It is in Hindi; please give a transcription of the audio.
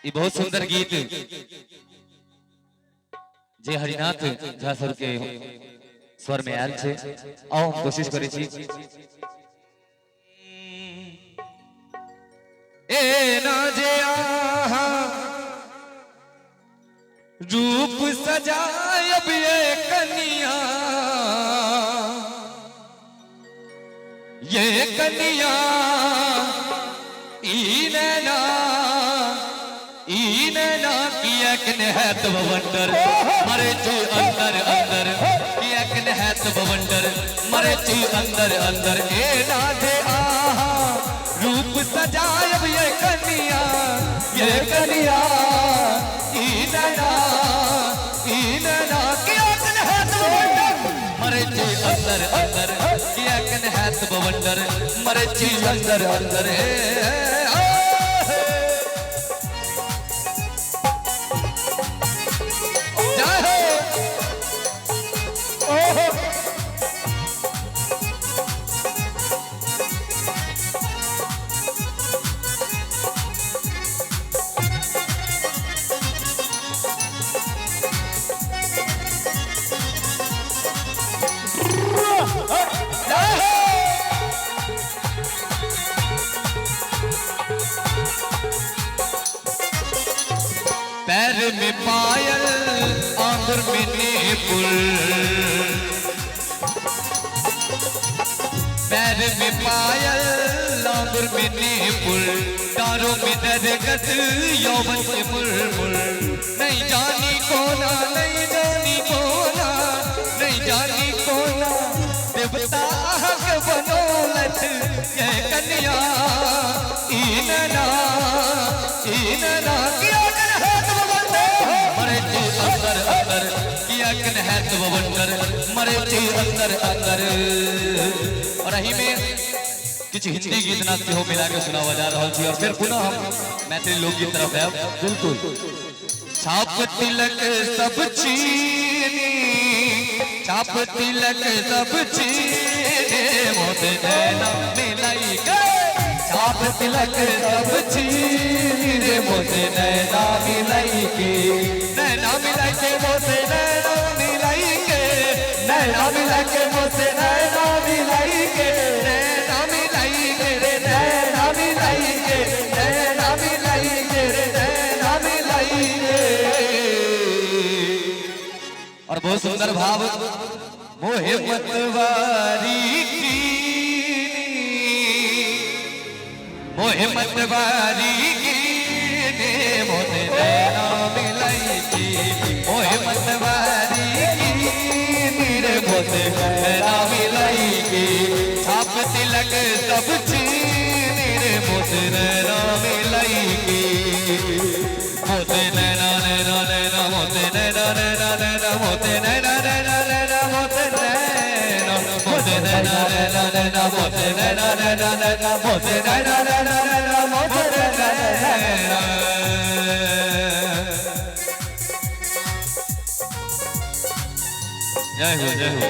ये बहुत सुंदर गीत जे हरिनाथ झा सर के स्वर में आयल छे। आओ हम कोशिश करै छी। ए ना जे आहा रूप सजायब ये कनिया, ये कनिया ईनैना किया कन है तब वंडर मरे चू अंदर अंदर, किया कन है तब वंडर मरे चू अंदर अंदर। ए ना जे आहा रूप सजायब ये कनिया, ये कनिया ईनैना किया कन है तब वंडर मरे चू अंदर अंदर, किया कन है तब वंडर मरे चू अंदर अंदर। पैर में पायल आंगुर में नीपुर, पैर में पायल आंगुर में नीपुर, तारों में दरगत यौवन के मुरमुर। नहीं जानी कोना नहीं जानी कोना नहीं जानी कोना देवता के बनोलत ये कन्या ईनैना किया अंदर अंदर, किया कन है तब वंडर मरे ची अंदर अंदर। और अही में कुछ हिंदी गीत नाच के हो मिला के सुनावा जा रहा छी। और फिर पुनः हम मैथिली लोकगीत तरफ आब। बिल्कुल छाप तिलक सब चीनी, छाप तिलक सब चीनी मोद नैना मिलाई के, छाप तिलक सब चीनी रे मोद नैना मिलाई के, नैना मिलाई के मोसे नैना मिलाई के, नैना मिलाई के मोसे नैना मिलाई के, नैना मिलाई के रे नैना मिलाई के, नैना मिलाई के रे नैना मिलाई के। और बहुत सुंदर भाव मोहे मतवारी की, मोहे मतवारी की मोते नैना मिलाई की, मोहे मतवारी की मेरे मोते नैना मिलाई की। छाप तिलक सब चीनी रे मोते नैना मिलाई की, मोते नैना नैना नैना मोते नैना नैना नैना मोते नैना नैना नैना मोते नैना, मोते नैना नैना नैना मोते नैना नैना नैना मोते नैना नैना नैना मोते नैना। जय हो जय हो।